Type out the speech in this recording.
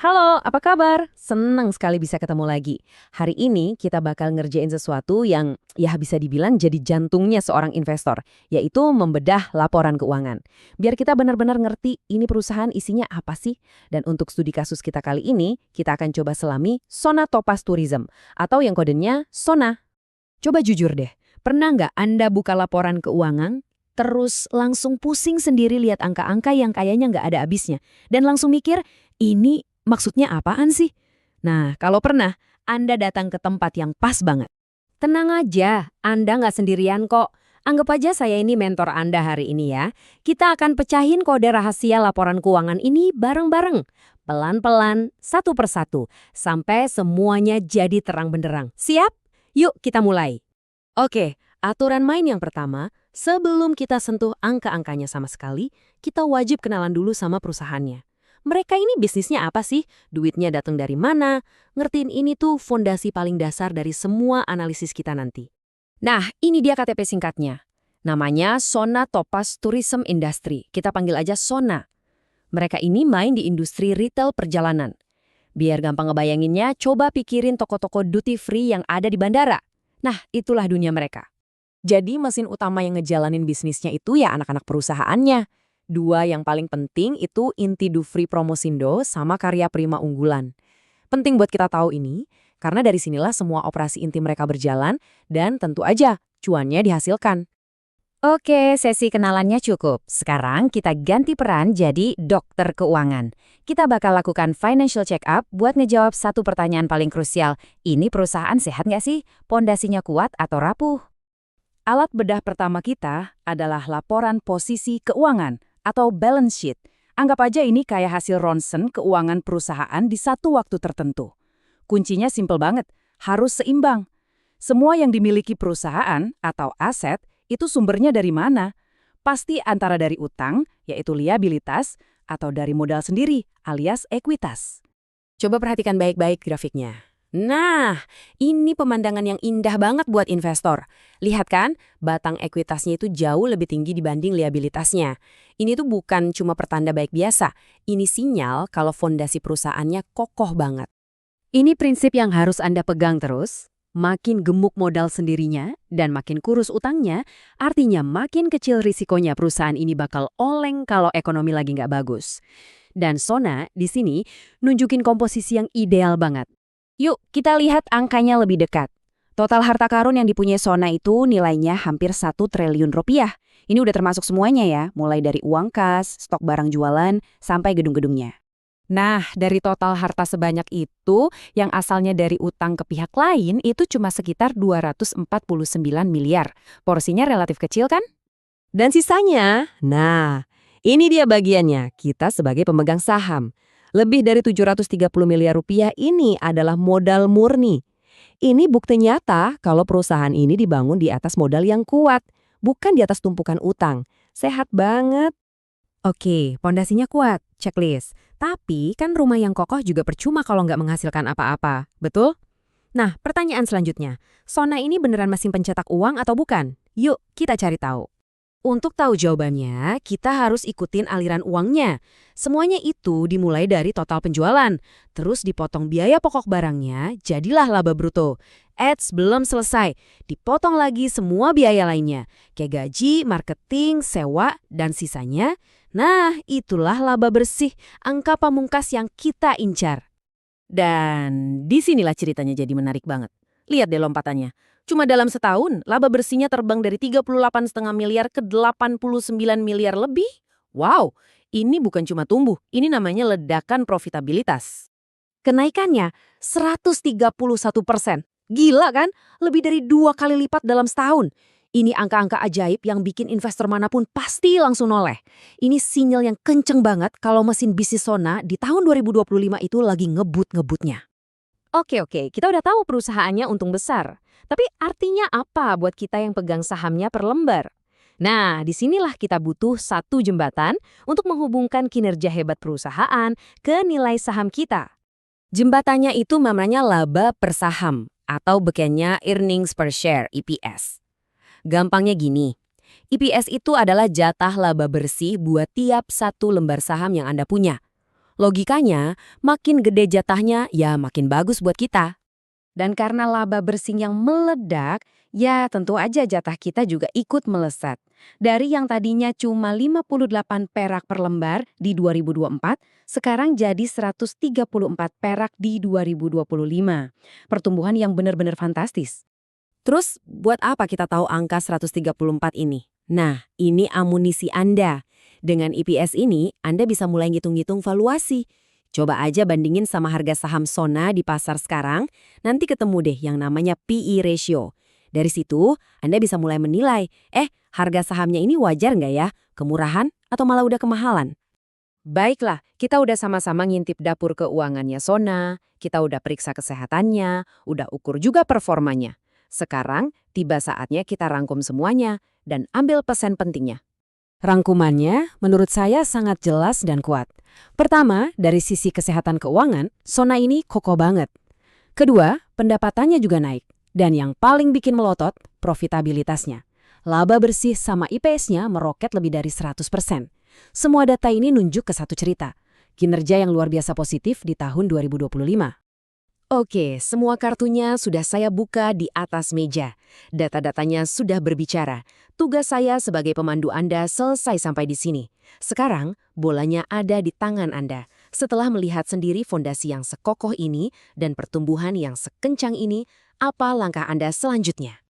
Halo, apa kabar? Senang sekali bisa ketemu lagi. Hari ini kita bakal ngerjain sesuatu yang ya bisa dibilang jadi jantungnya seorang investor, yaitu membedah laporan keuangan. Biar kita benar-benar ngerti ini perusahaan isinya apa sih? Dan untuk studi kasus kita kali ini, kita akan coba selami Sona Topaz Tourism, atau yang kodenya Sona. Coba jujur deh, pernah nggak Anda buka laporan keuangan, terus langsung pusing sendiri lihat angka-angka yang kayaknya nggak ada habisnya, dan langsung mikir, ini maksudnya apaan sih? Nah, kalau pernah, Anda datang ke tempat yang pas banget. Tenang aja, Anda nggak sendirian kok. Anggap aja saya ini mentor Anda hari ini ya. Kita akan pecahin kode rahasia laporan keuangan ini bareng-bareng. Pelan-pelan, satu persatu, sampai semuanya jadi terang benderang. Siap? Yuk kita mulai. Oke, aturan main yang pertama, sebelum kita sentuh angka-angkanya sama sekali, kita wajib kenalan dulu sama perusahaannya. Mereka ini bisnisnya apa sih? Duitnya datang dari mana? Ngertiin ini tuh fondasi paling dasar dari semua analisis kita nanti. Nah, ini dia KTP singkatnya. Namanya Sona Topaz Tourism Industry. Kita panggil aja Sona. Mereka ini main di industri retail perjalanan. Biar gampang ngebayanginnya, coba pikirin toko-toko duty free yang ada di bandara. Nah, itulah dunia mereka. Jadi mesin utama yang ngejalanin bisnisnya itu ya anak-anak perusahaannya. Dua yang paling penting itu inti Dufri Promosindo sama Karya Prima Unggulan. Penting buat kita tahu ini, karena dari sinilah semua operasi inti mereka berjalan dan tentu aja cuannya dihasilkan. Oke, sesi kenalannya cukup. Sekarang kita ganti peran jadi dokter keuangan. Kita bakal lakukan financial check-up buat ngejawab satu pertanyaan paling krusial. Ini perusahaan sehat nggak sih? Pondasinya kuat atau rapuh? Alat bedah pertama kita adalah laporan posisi keuangan atau balance sheet. Anggap aja ini kayak hasil ronsen keuangan perusahaan di satu waktu tertentu. Kuncinya simpel banget, harus seimbang. Semua yang dimiliki perusahaan atau aset itu sumbernya dari mana? Pasti antara dari utang, yaitu liabilitas, atau dari modal sendiri, alias ekuitas. Coba perhatikan baik-baik grafiknya. Nah, ini pemandangan yang indah banget buat investor. Lihat kan, batang ekuitasnya itu jauh lebih tinggi dibanding liabilitasnya. Ini tuh bukan cuma pertanda baik biasa. Ini sinyal kalau fondasi perusahaannya kokoh banget. Ini prinsip yang harus Anda pegang terus. Makin gemuk modal sendirinya dan makin kurus utangnya, artinya makin kecil risikonya perusahaan ini bakal oleng kalau ekonomi lagi nggak bagus. Dan Sona di sini nunjukin komposisi yang ideal banget. Yuk, kita lihat angkanya lebih dekat. Total harta karun yang dipunyai Sona itu nilainya hampir 1 triliun rupiah. Ini udah termasuk semuanya ya, mulai dari uang kas, stok barang jualan, sampai gedung-gedungnya. Nah, dari total harta sebanyak itu, yang asalnya dari utang ke pihak lain itu cuma sekitar 249 miliar. Porsinya relatif kecil kan? Dan sisanya, nah, ini dia bagiannya, kita sebagai pemegang saham. Lebih dari 730 miliar rupiah ini adalah modal murni. Ini bukti nyata kalau perusahaan ini dibangun di atas modal yang kuat, bukan di atas tumpukan utang. Sehat banget. Oke, pondasinya kuat, checklist. Tapi kan rumah yang kokoh juga percuma kalau nggak menghasilkan apa-apa, betul? Nah, pertanyaan selanjutnya. Sona ini beneran mesin pencetak uang atau bukan? Yuk, kita cari tahu. Untuk tahu jawabannya, kita harus ikutin aliran uangnya. Semuanya itu dimulai dari total penjualan, terus dipotong biaya pokok barangnya, jadilah laba bruto. Ads belum selesai, dipotong lagi semua biaya lainnya, kayak gaji, marketing, sewa, dan sisanya. Nah, itulah laba bersih, angka pamungkas yang kita incar. Dan disinilah ceritanya jadi menarik banget. Lihat deh lompatannya. Cuma dalam setahun, laba bersihnya terbang dari 38,5 miliar ke 89 miliar lebih. Wow, ini bukan cuma tumbuh, ini namanya ledakan profitabilitas. Kenaikannya 131%. Gila kan? Lebih dari 2 kali lipat dalam setahun. Ini angka-angka ajaib yang bikin investor manapun pasti langsung noleh. Ini sinyal yang kenceng banget kalau mesin bisnis Sona di tahun 2025 itu lagi ngebut-ngebutnya. Oke, kita udah tahu perusahaannya untung besar. Tapi artinya apa buat kita yang pegang sahamnya per lembar? Nah, disinilah kita butuh satu jembatan untuk menghubungkan kinerja hebat perusahaan ke nilai saham kita. Jembatannya itu namanya laba per saham atau bekennya earnings per share (EPS). Gampangnya gini, EPS itu adalah jatah laba bersih buat tiap satu lembar saham yang Anda punya. Logikanya, makin gede jatahnya, ya makin bagus buat kita. Dan karena laba bersih yang meledak, ya tentu aja jatah kita juga ikut melesat. Dari yang tadinya cuma 58 perak per lembar di 2024, sekarang jadi 134 perak di 2025. Pertumbuhan yang benar-benar fantastis. Terus, buat apa kita tahu angka 134 ini? Nah, ini amunisi Anda. Dengan EPS ini, Anda bisa mulai ngitung-ngitung valuasi. Coba aja bandingin sama harga saham Sona di pasar sekarang, nanti ketemu deh yang namanya PE ratio. Dari situ, Anda bisa mulai menilai, harga sahamnya ini wajar nggak ya? Kemurahan atau malah udah kemahalan? Baiklah, kita udah sama-sama ngintip dapur keuangannya Sona, kita udah periksa kesehatannya, udah ukur juga performanya. Sekarang, tiba saatnya kita rangkum semuanya dan ambil pesan pentingnya. Rangkumannya menurut saya sangat jelas dan kuat. Pertama, dari sisi kesehatan keuangan, Sona ini kokoh banget. Kedua, pendapatannya juga naik. Dan yang paling bikin melotot, profitabilitasnya. Laba bersih sama IPS-nya meroket lebih dari 100%. Semua data ini nunjuk ke satu cerita. Kinerja yang luar biasa positif di tahun 2025. Oke, semua kartunya sudah saya buka di atas meja. Data-datanya sudah berbicara. Tugas saya sebagai pemandu Anda selesai sampai di sini. Sekarang, bolanya ada di tangan Anda. Setelah melihat sendiri fondasi yang sekokoh ini dan pertumbuhan yang sekencang ini, apa langkah Anda selanjutnya?